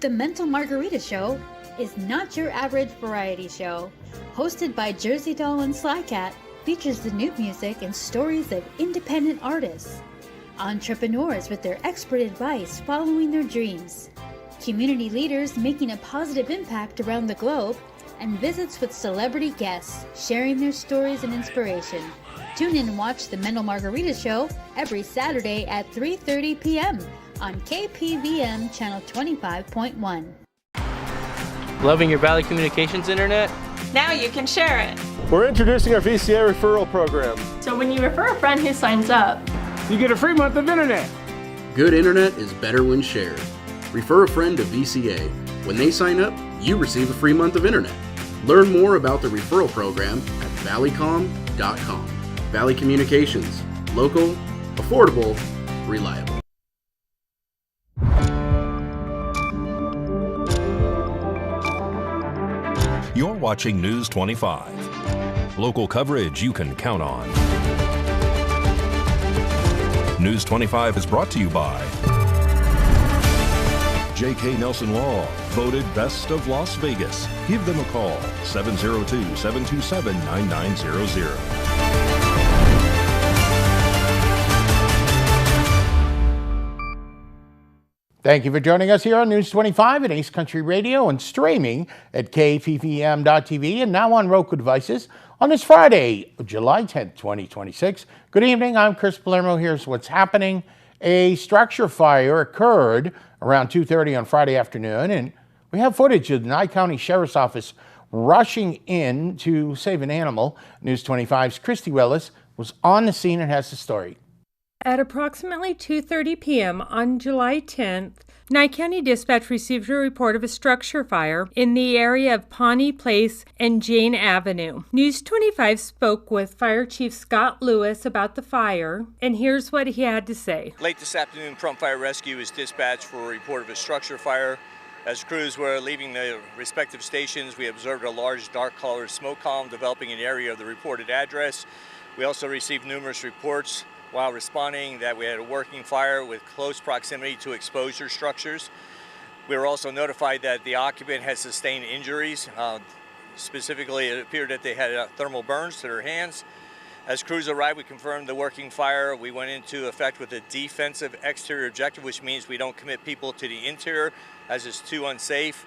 The Mental Margarita Show is not your average variety show. Hosted by Jersey Doll and Slycat, features the new music and stories of independent artists, entrepreneurs with their expert advice following their dreams, community leaders making a positive impact around the globe, and visits with celebrity guests sharing their stories and inspiration. Tune in and watch The Mental Margarita Show every Saturday at 3:30 p.m. on KPVM channel 25.1. Loving your Valley Communications internet? Now you can share it. We're introducing our VCA referral program. So when you refer a friend who signs up, you get a free month of internet. Good internet is better when shared. Refer a friend to VCA. When they sign up, you receive a free month of internet. Learn more about the referral program at valleycom.com. Valley Communications. Local, affordable, reliable. You're watching News 25. Local coverage you can count on. News 25 is brought to you by J.K. Nelson Law, voted Best of Las Vegas. Give them a call, 702-727-9900. Thank you for joining us here on News 25 at Ace Country Radio and streaming at KPVM.TV and now on Roku devices on this Friday, July 10th, 2026. Good evening, I'm Chris Palermo. Here's what's happening. A structure fire occurred around 2:30 on Friday afternoon, and we have footage of the Nye County Sheriff's Office rushing in to save an animal. News 25's Christy Willis was on the scene and has the story. At approximately 2:30 p.m. on July 10th, Nye County Dispatch received a report of a structure fire in the area of Pawnee Place and Jane Avenue. News 25 spoke with Fire Chief Scott Lewis about the fire, and here's what he had to say. Late this afternoon, Pahrump Fire Rescue was dispatched for a report of a structure fire. As crews were leaving the respective stations, we observed a large dark-colored smoke column developing in the area of the reported address. We also received numerous reports while responding that we had a working fire with close proximity to exposure structures. We were also notified that the occupant had sustained injuries. Specifically, it appeared that they had thermal burns to their hands. As crews arrived, we confirmed the working fire. We went into effect with a defensive exterior objective, which means we don't commit people to the interior as it's too unsafe.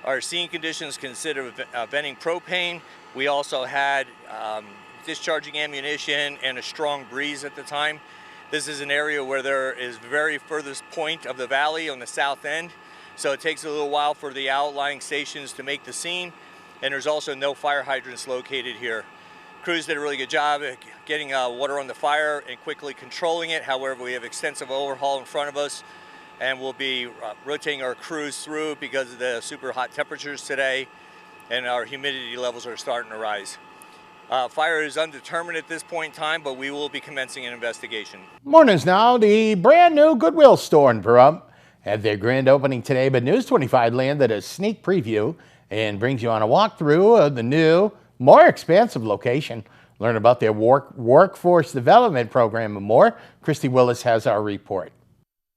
Our scene conditions consider venting propane. We also had discharging ammunition and a strong breeze at the time. This is an area where there is very furthest point of the valley on the south end, so it takes a little while for the outlying stations to make the scene, and there's also no fire hydrants located here. Crews did a really good job at getting water on the fire and quickly controlling it. However, we have extensive overhaul in front of us, and we'll be rotating our crews through because of the super hot temperatures today, and our humidity levels are starting to rise. Fire is undetermined at this point in time, but we will be commencing an investigation. Mornings now. The brand new Goodwill store in Pahrump had their grand opening today, but News 25 landed a sneak preview and brings you on a walkthrough of the new, more expansive location. Learn about their workforce development program and more. Christy Willis has our report.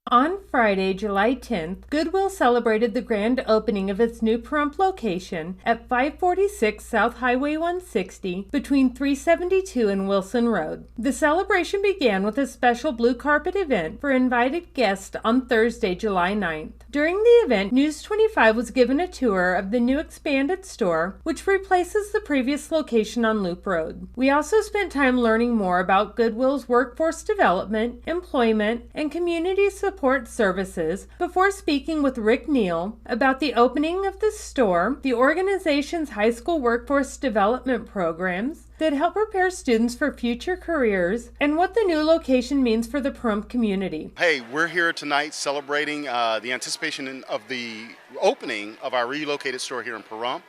On Friday, July 10th, Goodwill celebrated the grand opening of its new Pahrump location at 546 South Highway 160 between 372 and Wilson Road. The celebration began with a special blue carpet event for invited guests on Thursday, July 9th. During the event, News 25 was given a tour of the new expanded store, which replaces the previous location on Loop Road. We also spent time learning more about Goodwill's workforce development, employment, and community support services before speaking with Rick Neal about the opening of the store, the organization's high school workforce development programs that help prepare students for future careers, and what the new location means for the Pahrump community. Hey, we're here tonight celebrating the anticipation of the opening of our relocated store here in Pahrump.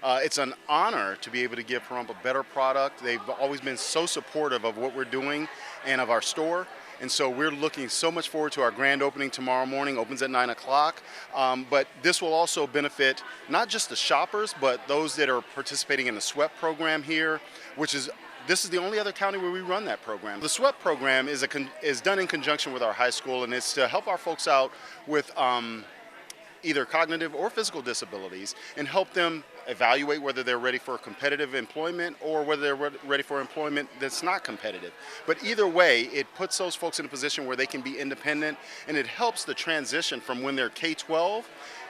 It's an honor to be able to give Pahrump a better product. They've always been so supportive of what we're doing and of our store. And so we're looking so much forward to our grand opening tomorrow morning. Opens at 9 o'clock. But this will also benefit not just the shoppers, but those that are participating in the SWEP program here, this is the only other county where we run that program. The SWEP program is done in conjunction with our high school, and it's to help our folks out with either cognitive or physical disabilities and help them evaluate whether they're ready for competitive employment or whether they're ready for employment that's not competitive. But either way, it puts those folks in a position where they can be independent, and it helps the transition from when they're K-12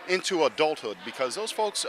into adulthood, because those folks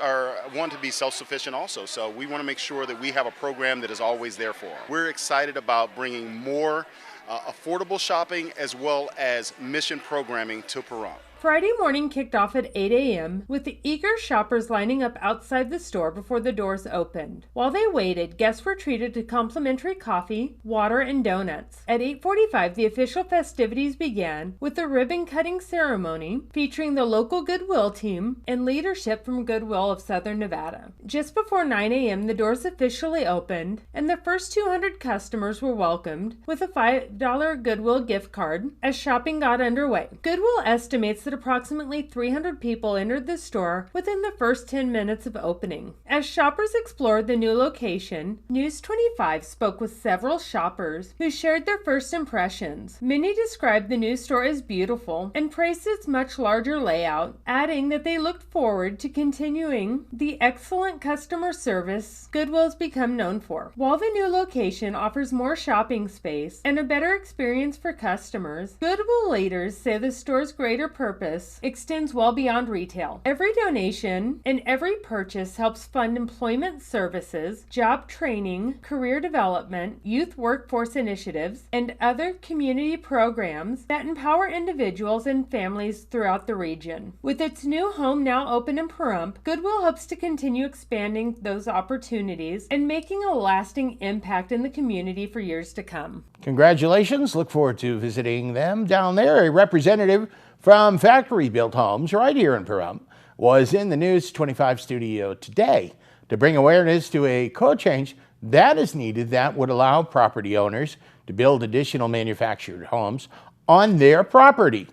want to be self-sufficient also. So we want to make sure that we have a program that is always there for them. We're excited about bringing more affordable shopping as well as mission programming to Pahrump. Friday morning kicked off at 8 a.m. with the eager shoppers lining up outside the store before the doors opened. While they waited, guests were treated to complimentary coffee, water, and donuts. At 8:45, the official festivities began with a ribbon-cutting ceremony featuring the local Goodwill team and leadership from Goodwill of Southern Nevada. Just before 9 a.m., the doors officially opened, and the first 200 customers were welcomed with a $5 Goodwill gift card as shopping got underway. Goodwill estimates that approximately 300 people entered the store within the first 10 minutes of opening. As shoppers explored the new location, News 25 spoke with several shoppers who shared their first impressions. Many described the new store as beautiful and praised its much larger layout, adding that they looked forward to continuing the excellent customer service Goodwill's become known for. While the new location offers more shopping space and a better experience for customers, Goodwill leaders say the store's greater purpose extends well beyond retail. Every donation and every purchase helps fund employment services, job training, career development, youth workforce initiatives, and other community programs that empower individuals and families throughout the region. With its new home now open in Pahrump, Goodwill hopes to continue expanding those opportunities and making a lasting impact in the community for years to come. Congratulations. Look forward to visiting them down there. A representative from Factory Built Homes right here in Pahrump was in the News 25 studio today to bring awareness to a code change that is needed that would allow property owners to build additional manufactured homes on their property.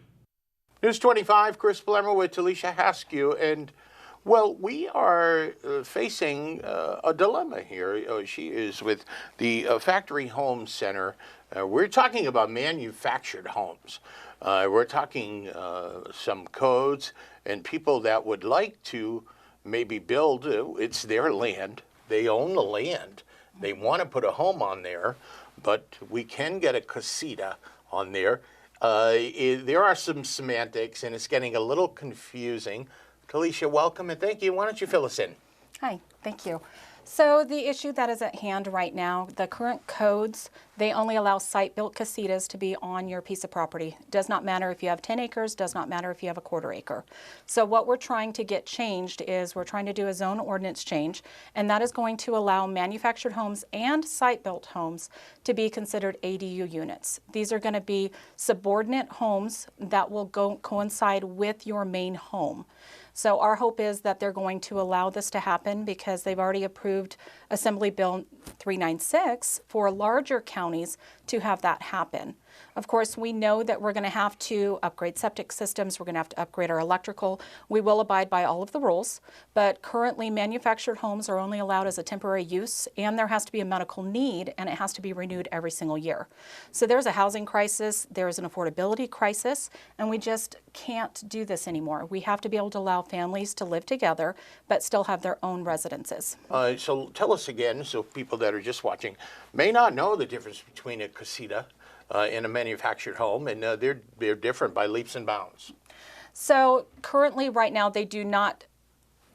News 25, Chris Blemmer with Talisha Haskew, and well, we are facing a dilemma here. She is with the Factory Home Center. We're talking about manufactured homes. We're talking some codes and people that would like to maybe build. It's their land. They own the land. They want to put a home on there, but we can get a casita on there. There are some semantics, and it's getting a little confusing. Talisha, welcome and thank you. Why don't you fill us in? Hi, thank you. So the issue that is at hand right now, the current codes, they only allow site-built casitas to be on your piece of property. Does not matter if you have 10 acres, does not matter if you have a quarter acre. So what we're trying to get changed is we're trying to do a zone ordinance change, and that is going to allow manufactured homes and site-built homes to be considered ADU units. These are going to be subordinate homes that will coincide with your main home. So our hope is that they're going to allow this to happen because they've already approved Assembly Bill 396 for larger counties to have that happen. Of course, we know that we're going to have to upgrade septic systems. We're going to have to upgrade our electrical. We will abide by all of the rules, but currently manufactured homes are only allowed as a temporary use, and there has to be a medical need, and it has to be renewed every single year. So there's a housing crisis, there's an affordability crisis, and we just can't do this anymore. We have to be able to allow families to live together, but still have their own residences. So tell us again, so people that are just watching may not know the difference between a casita in a manufactured home, and they're different by leaps and bounds. So currently, right now, they do not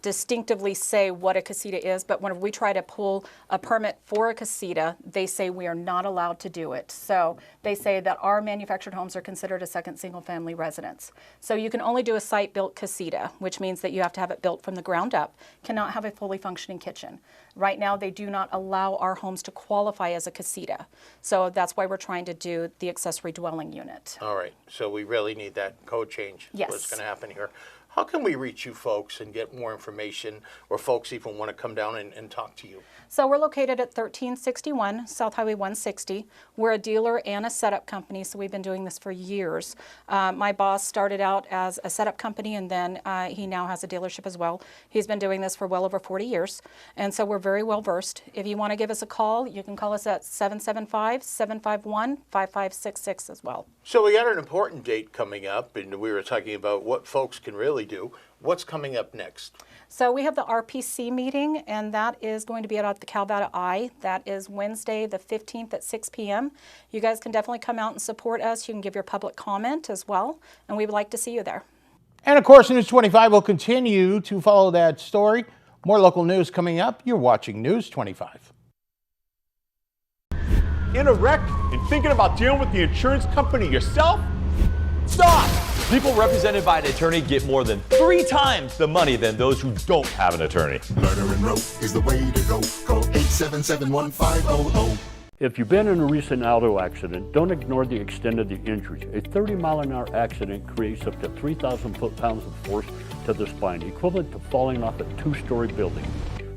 distinctively say what a casita is, but when we try to pull a permit for a casita, they say we are not allowed to do it. So they say that our manufactured homes are considered a second single-family residence. So you can only do a site-built casita, which means that you have to have it built from the ground up, cannot have a fully functioning kitchen. Right now, they do not allow our homes to qualify as a casita. So that's why we're trying to do the accessory dwelling unit. All right, so we really need that code change. Yes. What's going to happen here. How can we reach you folks and get more information, or folks even want to come down and talk to you? So we're located at 1361 South Highway 160. We're a dealer and a setup company, so we've been doing this for years. My boss started out as a setup company, and then he now has a dealership as well. He's been doing this for well over 40 years, and so we're very well versed. If you want to give us a call, you can call us at 775-751-5566 as well. So we got an important date coming up, and we were talking about what folks can really usually do. What's coming up next? So we have the RPC meeting, and that is going to be at the Calvada I. That is Wednesday the 15th at 6 p.m. You guys can definitely come out and support us. You can give your public comment as well, and we would like to see you there. And of course, News 25 will continue to follow that story. More local news coming up. You're watching News 25. In a wreck and thinking about dealing with the insurance company yourself? Stop! People represented by an attorney get more than 3 times the money than those who don't have an attorney. Murder and rope is the way to go. Call 877-1500. If you've been in a recent auto accident, don't ignore the extent of the injuries. A 30-mile-an-hour accident creates up to 3,000 foot-pounds of force to the spine, equivalent to falling off a 2-story building.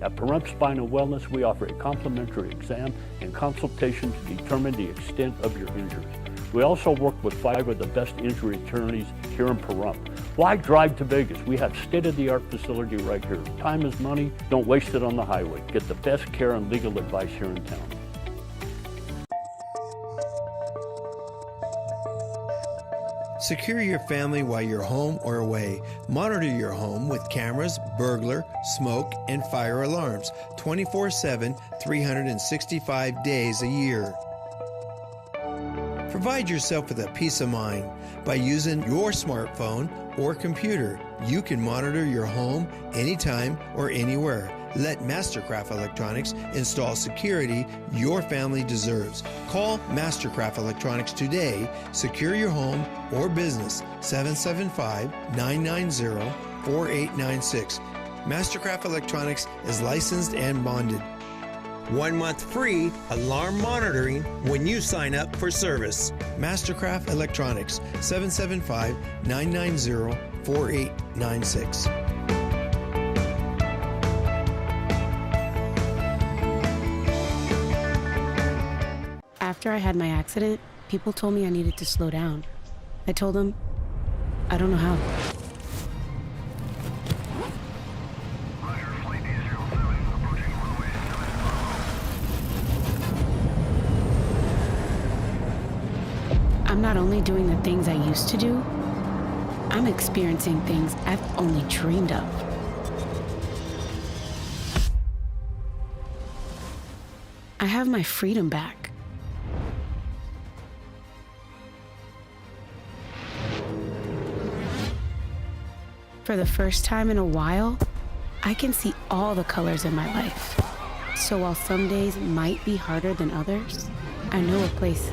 At Pahrump Spine and Wellness, we offer a complimentary exam and consultation to determine the extent of your injuries. We also work with 5 of the best injury attorneys here in Pahrump. Why drive to Vegas? We have state-of-the-art facility right here. Time is money. Don't waste it on the highway. Get the best care and legal advice here in town. Secure your family while you're home or away. Monitor your home with cameras, burglar, smoke, and fire alarms 24/7, 365 days a year. Provide yourself with a peace of mind by using your smartphone or computer. You can monitor your home anytime or anywhere. Let Mastercraft Electronics install security your family deserves. Call Mastercraft Electronics today. Secure your home or business. 775-990-4896. Mastercraft Electronics is licensed and bonded. 1 month free alarm monitoring when you sign up for service. Mastercraft Electronics, 775-990-4896. After I had my accident, people told me I needed to slow down. I told them, I don't know how. I'm not only doing the things I used to do, I'm experiencing things I've only dreamed of. I have my freedom back. For the first time in a while, I can see all the colors in my life. So while some days might be harder than others, I know a place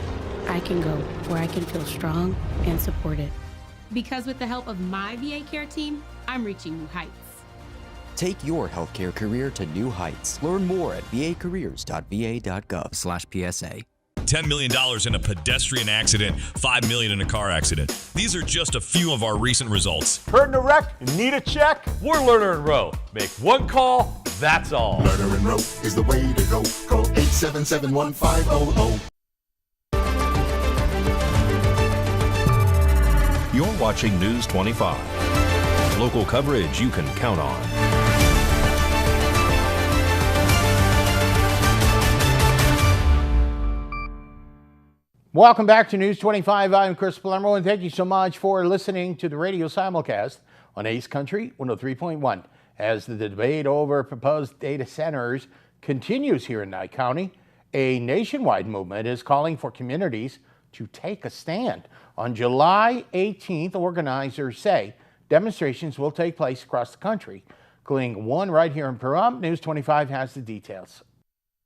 I can go where I can feel strong and supported. Because with the help of my VA care team, I'm reaching new heights. Take your healthcare career to new heights. Learn more at vacareers.va.gov/PSA. $10 million in a pedestrian accident, $5 million in a car accident. These are just a few of our recent results. Hurt in a wreck? Need a check? We're Lerner and Rowe. Make one call, that's all. Lerner and Rowe is the way to go. Call 877-1500. You're watching News 25. Local coverage you can count on. Welcome back to News 25. I'm Chris Palermo, and thank you so much for listening to the radio simulcast on Ace Country 103.1. As the debate over proposed data centers continues here in Nye County, a nationwide movement is calling for communities to take a stand. On July 18th, organizers say demonstrations will take place across the country, including one right here in Pahrump. News 25 has the details.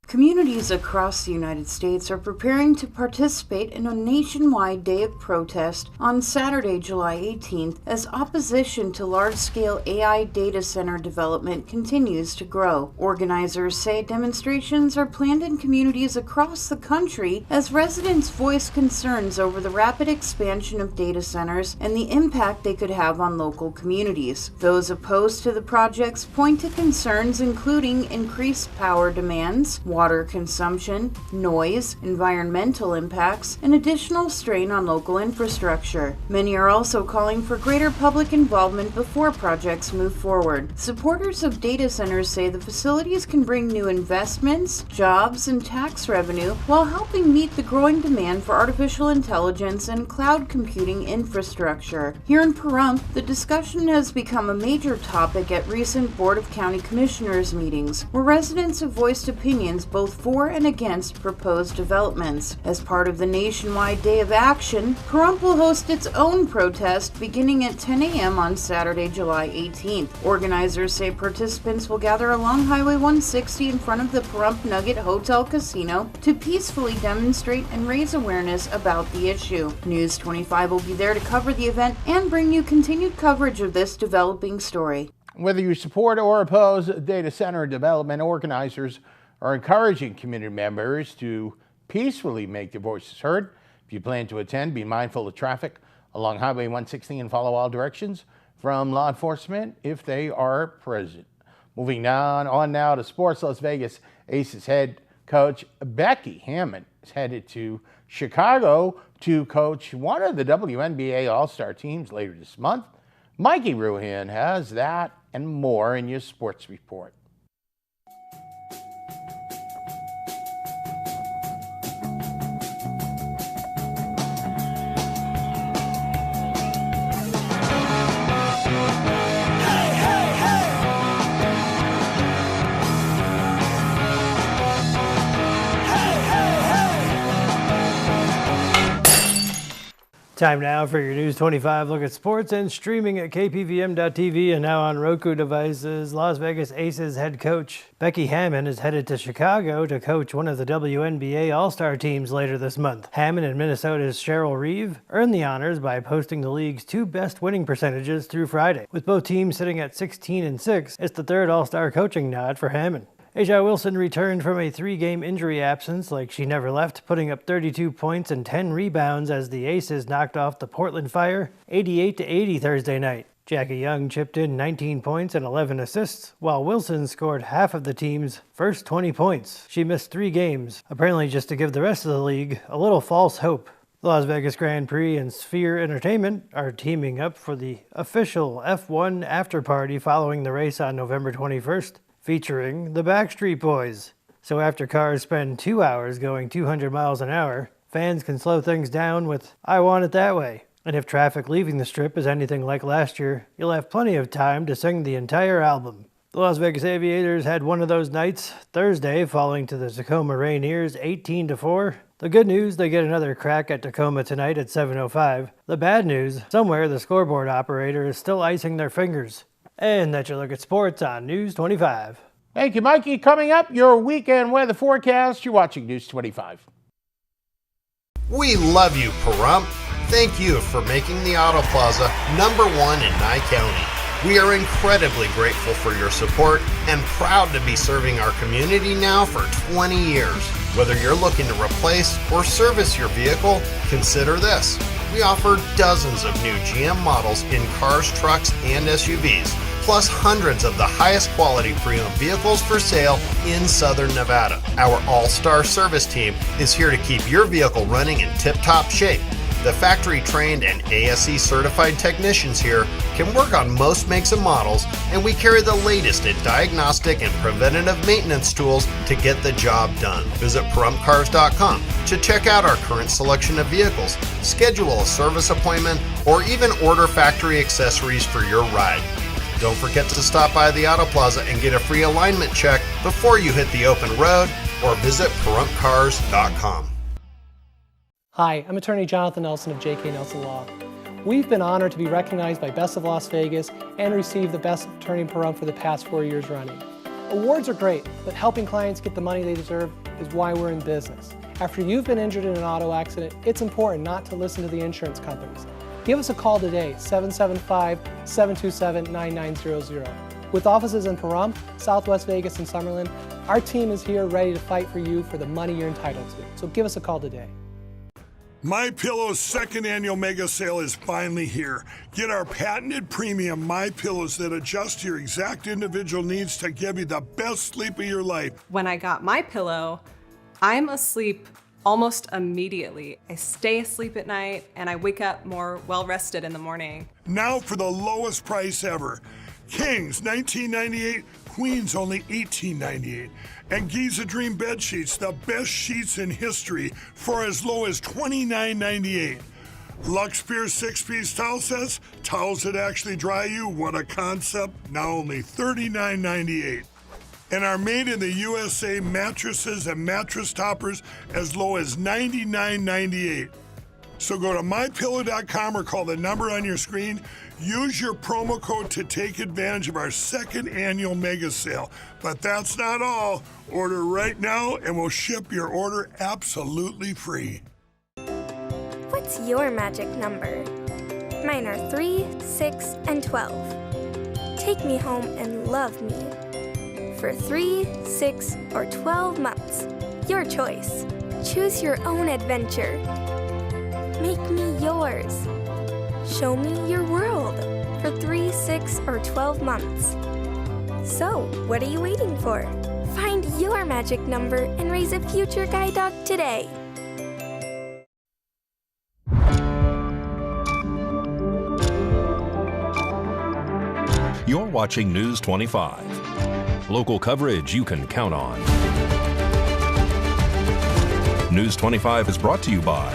Communities across the United States are preparing to participate in a nationwide day of protest on Saturday, July 18th, as opposition to large-scale AI data center development continues to grow. Organizers say demonstrations are planned in communities across the country as residents voice concerns over the rapid expansion of data centers and the impact they could have on local communities. Those opposed to the projects point to concerns including increased power demands, water consumption, noise, environmental impacts, and additional strain on local infrastructure. Many are also calling for greater public involvement before projects move forward. Supporters of data centers say the facilities can bring new investments, jobs, and tax revenue while helping meet the growing demand for artificial intelligence and cloud computing infrastructure. Here in Pahrump, the discussion has become a major topic at recent Board of County Commissioners meetings, where residents have voiced opinions both for and against proposed developments. As part of the nationwide Day of Action, Pahrump will host its own protest beginning at 10 a.m. on Saturday, July 18th. Organizers say participants will gather along Highway 160 in front of the Pahrump Nugget Hotel Casino to peacefully demonstrate and raise awareness about the issue. News 25 will be there to cover the event and bring you continued coverage of this developing story. Whether you support or oppose data center development, organizers are encouraging community members to peacefully make their voices heard. If you plan to attend, be mindful of traffic along Highway 160 and follow all directions from law enforcement if they are present. Moving on now to sports. Las Vegas Aces head coach Becky Hammond is headed to Chicago to coach one of the WNBA All-Star teams later this month. Mikey Ruhan has that and more in your sports report. Time now for your News 25 look at sports and streaming at KPVM.TV and now on Roku devices. Las Vegas Aces head coach Becky Hammond is headed to Chicago to coach one of the WNBA All-Star teams later this month. Hammond and Minnesota's Cheryl Reeve earned the honors by posting the league's two best winning percentages through Friday. With both teams sitting at 16-6, it's the third All-Star coaching nod for Hammond. A'ja Wilson returned from a 3-game injury absence like she never left, putting up 32 points and 10 rebounds as the Aces knocked off the Portland Fire 88-80 Thursday night. Jackie Young chipped in 19 points and 11 assists, while Wilson scored half of the team's first 20 points. She missed 3 games, apparently just to give the rest of the league a little false hope. The Las Vegas Grand Prix and Sphere Entertainment are teaming up for the official F1 after party following the race on November 21st. Featuring the Backstreet Boys. So after cars spend 2 hours going 200 miles an hour, fans can slow things down with I Want It That Way. And if traffic leaving the strip is anything like last year, you'll have plenty of time to sing the entire album. The Las Vegas Aviators had one of those nights Thursday, falling to the Tacoma Rainiers 18-4. The good news, they get another crack at Tacoma tonight at 7:05. The bad news, somewhere the scoreboard operator is still icing their fingers. And that's your look at sports on News 25. Thank you, Mikey. Coming up, your weekend weather forecast. You're watching News 25. We love you, Pahrump. Thank you for making the Auto Plaza #1 in Nye County. We are incredibly grateful for your support and proud to be serving our community now for 20 years. Whether you're looking to replace or service your vehicle, consider this. We offer dozens of new GM models in cars, trucks, and SUVs, plus hundreds of the highest quality pre-owned vehicles for sale in Southern Nevada. Our all-star service team is here to keep your vehicle running in tip-top shape. The factory-trained and ASE certified technicians here can work on most makes and models, and we carry the latest in diagnostic and preventative maintenance tools to get the job done. Visit PahrumpCars.com to check out our current selection of vehicles, schedule a service appointment, or even order factory accessories for your ride. Don't forget to stop by the Auto Plaza and get a free alignment check before you hit the open road, or visit PahrumpCars.com. Hi, I'm attorney Jonathan Nelson of J.K. Nelson Law. We've been honored to be recognized by Best of Las Vegas and receive the Best Attorney in Pahrump for the past 4 years running. Awards are great, but helping clients get the money they deserve is why we're in business. After you've been injured in an auto accident, it's important not to listen to the insurance companies. Give us a call today, 775-727-9900. With offices in Pahrump, Southwest Vegas, and Summerlin, our team is here ready to fight for you for the money you're entitled to. So give us a call today. MyPillow's second annual mega sale is finally here. Get our patented premium MyPillows that adjust to your exact individual needs to give you the best sleep of your life. When I got MyPillow, I'm asleep almost immediately. I stay asleep at night and I wake up more well-rested in the morning. Now for the lowest price ever. Kings, $19.98, Queens, only $18.98. And Giza Dream Bed Sheets, the best sheets in history, for as low as $29.98. Lux Pure 6-piece towel sets, towels that actually dry you, what a concept, now only $39.98. And our made in the USA mattresses and mattress toppers as low as $99.98. So go to mypillow.com or call the number on your screen. Use your promo code to take advantage of our second annual mega sale. But that's not all. Order right now and we'll ship your order absolutely free. What's your magic number? Mine are 3, 6, and 12. Take me home and love me. For 3, 6, or 12 months, your choice. Choose your own adventure. Make me yours. Show me your world for 3, 6, or 12 months. So, what are you waiting for? Find your magic number and raise a future guide dog today. You're watching News 25. Local coverage you can count on. News 25 is brought to you by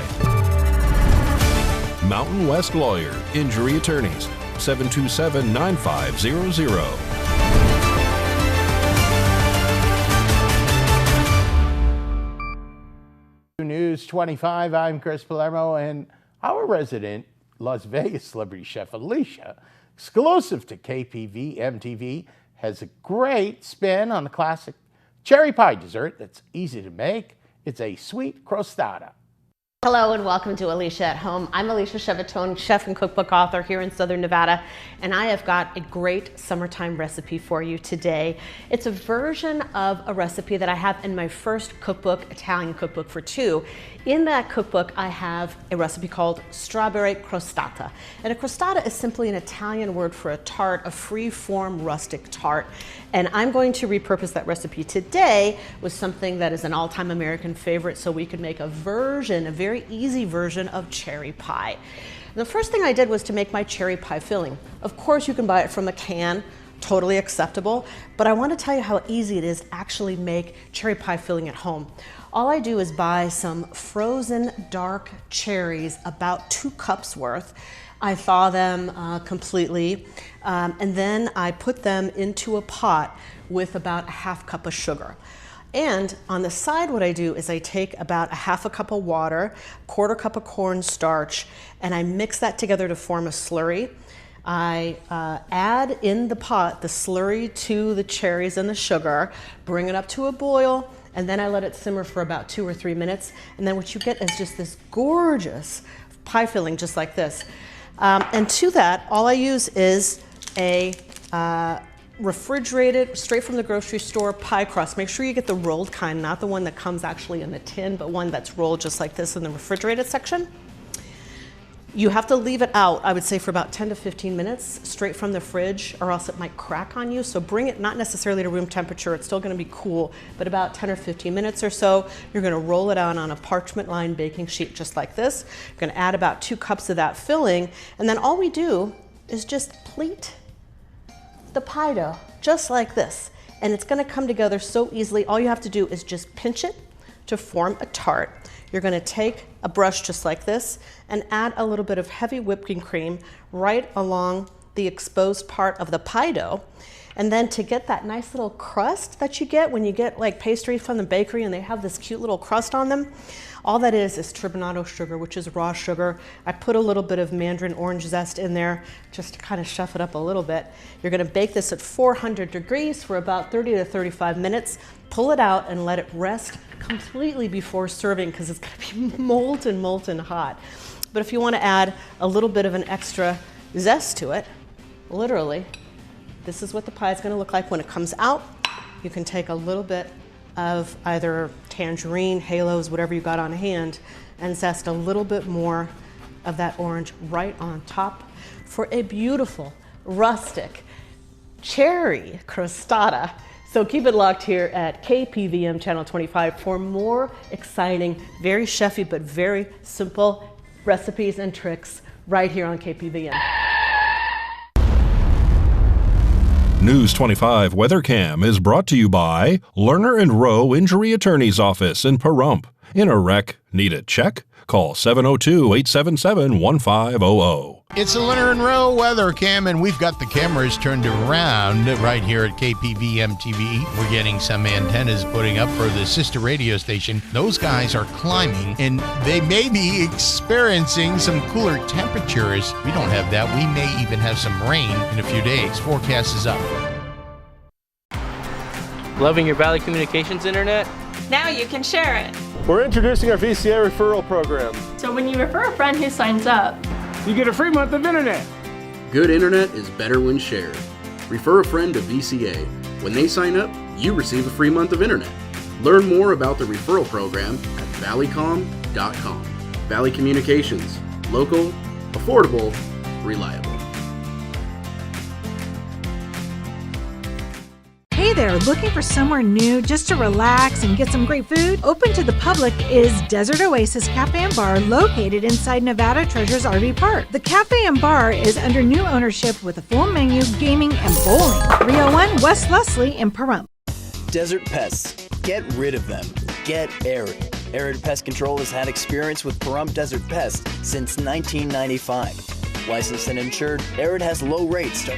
Mountain West Lawyer, Injury Attorneys, 727-9500. News 25, I'm Chris Palermo, and our resident Las Vegas celebrity chef Alicia, exclusive to KPVM TV, has a great spin on the classic cherry pie dessert that's easy to make. It's a sweet crostata. Hello and welcome to Alicia at Home. I'm Alicia Chevatone, chef and cookbook author here in Southern Nevada, and I have got a great summertime recipe for you today. It's a version of a recipe that I have in my first cookbook, Italian Cookbook for Two. In that cookbook, I have a recipe called strawberry crostata. And a crostata is simply an Italian word for a tart, a free-form rustic tart. And I'm going to repurpose that recipe today with something that is an all-time American favorite, so we could make a version, a very easy version of cherry pie. The first thing I did was to make my cherry pie filling. Of course, you can buy it from a can, totally acceptable, but I want to tell you how easy it is to actually make cherry pie filling at home. All I do is buy some frozen dark cherries, about 2 cups worth. I thaw them completely, and then I put them into a pot with about a ½ cup of sugar. And on the side, what I do is I take about a ½ cup of water, 1/4 cup of cornstarch, and I mix that together to form a slurry. I add in the pot the slurry to the cherries and the sugar, bring it up to a boil, and then I let it simmer for about 2 or 3 minutes. And then what you get is just this gorgeous pie filling, just like this. And to that, all I use is a refrigerated, straight from the grocery store pie crust. Make sure you get the rolled kind, not the one that comes actually in the tin, but one that's rolled just like this in the refrigerated section. You have to leave it out, I would say, for about 10 to 15 minutes, straight from the fridge, or else it might crack on you. So bring it not necessarily to room temperature, it's still gonna be cool, but about 10 or 15 minutes or so, you're gonna roll it out on a parchment lined baking sheet just like this. You're gonna add about 2 cups of that filling, and then all we do is just pleat the pie dough, just like this. And it's gonna come together so easily. All you have to do is just pinch it to form a tart. You're gonna take a brush just like this and add a little bit of heavy whipping cream right along the exposed part of the pie dough. And then to get that nice little crust that you get when you get like pastries from the bakery and they have this cute little crust on them, all that is turbinado sugar, which is raw sugar. I put a little bit of mandarin orange zest in there just to kind of chef it up a little bit. You're gonna bake this at 400 degrees for about 30 to 35 minutes. Pull it out and let it rest completely before serving, because it's gonna be molten hot. But if you wanna add a little bit of an extra zest to it, literally, this is what the pie is gonna look like when it comes out. You can take a little bit of either tangerine, halos, whatever you got on hand, and zest a little bit more of that orange right on top for a beautiful, rustic, cherry crostata. So keep it locked here at KPVM Channel 25 for more exciting, very chefy, but very simple recipes and tricks right here on KPVM. News 25 Weather Cam is brought to you by Lerner and Rowe Injury Attorney's Office in Pahrump. In a wreck, need a check? Call 702-877-1500. It's the Lerner and Rowe Weather Cam, and we've got the cameras turned around right here at KPVM TV. We're getting some antennas putting up for the sister radio station. Those guys are climbing, and they may be experiencing some cooler temperatures. We don't have that. We may even have some rain in a few days. Forecast is up. Loving your Valley Communications internet? Now you can share it. We're introducing our VCA referral program. So when you refer a friend who signs up, you get a free month of internet. Good internet is better when shared. Refer a friend to VCA. When they sign up, you receive a free month of internet. Learn more about the referral program at valleycom.com. Valley Communications. Local, affordable, reliable. Hey there, looking for somewhere new just to relax and get some great food? Open to the public is Desert Oasis Cafe and Bar located inside Nevada Treasures RV Park. The cafe and bar is under new ownership with a full menu, gaming, and bowling. 301 West Leslie in Pahrump. Desert pests. Get rid of them. Get Arid. Arid Pest Control has had experience with Pahrump Desert Pests since 1995. Licensed and insured, Arid has low rates,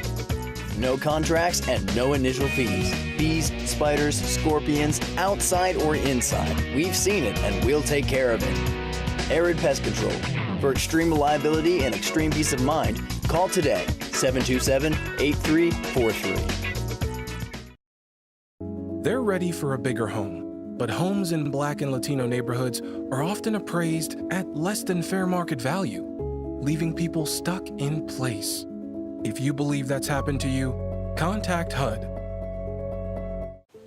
no contracts, and no initial fees. Bees, spiders, scorpions, outside or inside. We've seen it and we'll take care of it. Arid Pest Control. For extreme reliability and extreme peace of mind, call today, 727-8343. They're ready for a bigger home, but homes in Black and Latino neighborhoods are often appraised at less than fair market value, leaving people stuck in place. If you believe that's happened to you, contact HUD.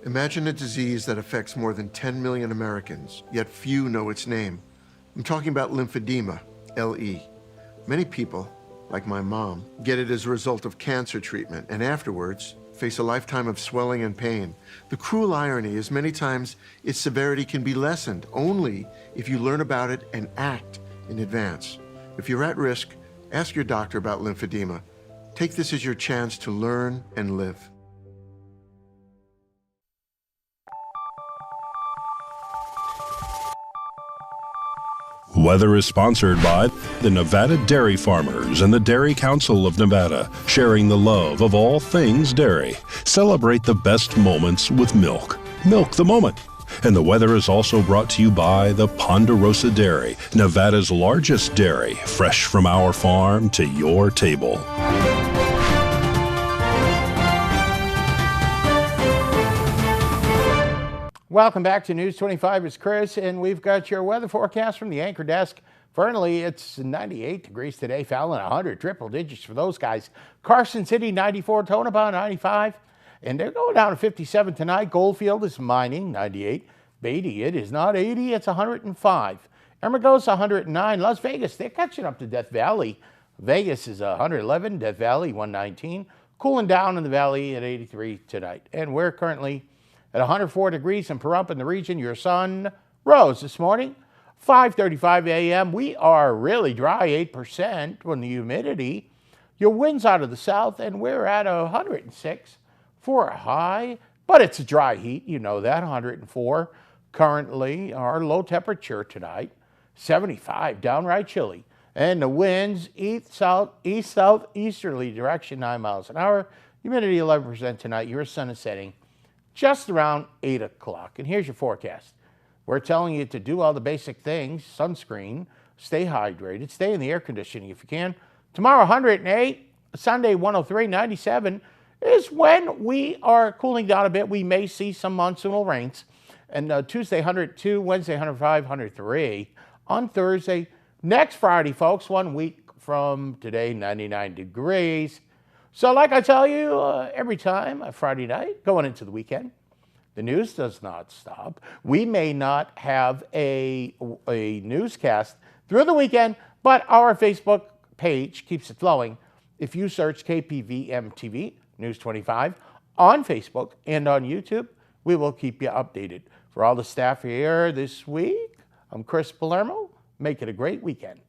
Imagine a disease that affects more than 10 million Americans, yet few know its name. I'm talking about lymphedema, LE. Many people, like my mom, get it as a result of cancer treatment and afterwards face a lifetime of swelling and pain. The cruel irony is many times its severity can be lessened only if you learn about it and act in advance. If you're at risk, ask your doctor about lymphedema. Take this as your chance to learn and live. Weather is sponsored by the Nevada Dairy Farmers and the Dairy Council of Nevada, sharing the love of all things dairy. Celebrate the best moments with milk. Milk the moment. And the weather is also brought to you by the Ponderosa Dairy, Nevada's largest dairy, fresh from our farm to your table. Welcome back to News 25. It's Chris, and we've got your weather forecast from the anchor desk. Fernley, it's 98 degrees today. Fallon, 100, triple digits for those guys. Carson City, 94. Tonopah, 95. And they're going down to 57 tonight. Goldfield is mining, 98. Beatty, it is not 80, it's 105. Ermagosa, 109. Las Vegas, they're catching up to Death Valley. Vegas is 111. Death Valley, 119. Cooling down in the valley at 83 tonight. And we're currently at 104 degrees in Pahrump in the region. Your sun rose this morning, 5:35 a.m. We are really dry, 8% when the humidity. Your wind's out of the south, and we're at 106 for a high, but it's a dry heat. You know that, 104 currently. Our low temperature tonight, 75, downright chilly. And the winds east-southeasterly direction, 9 miles an hour. Humidity 11% tonight. Your sun is setting just around 8 o'clock. And here's your forecast. We're telling you to do all the basic things: sunscreen, stay hydrated, stay in the air conditioning if you can. Tomorrow, 108, Sunday, 103, 97 is when we are cooling down a bit. We may see some monsoonal rains. And Tuesday, 102, Wednesday, 105, 103. On Thursday, next Friday, folks, 1 week from today, 99 degrees. So like I tell you every time, Friday night, going into the weekend, The news does not stop. We may not have a newscast through the weekend, but our Facebook page keeps it flowing. If you search KPVM TV, News 25, on Facebook and on YouTube, we will keep you updated. For all the staff here this week, I'm Chris Palermo. Make it a great weekend.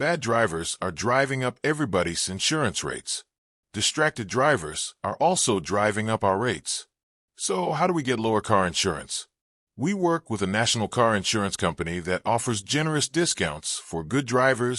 Bad drivers are driving up everybody's insurance rates. Distracted drivers are also driving up our rates. So how do we get lower car insurance? We work with a national car insurance company that offers generous discounts for good drivers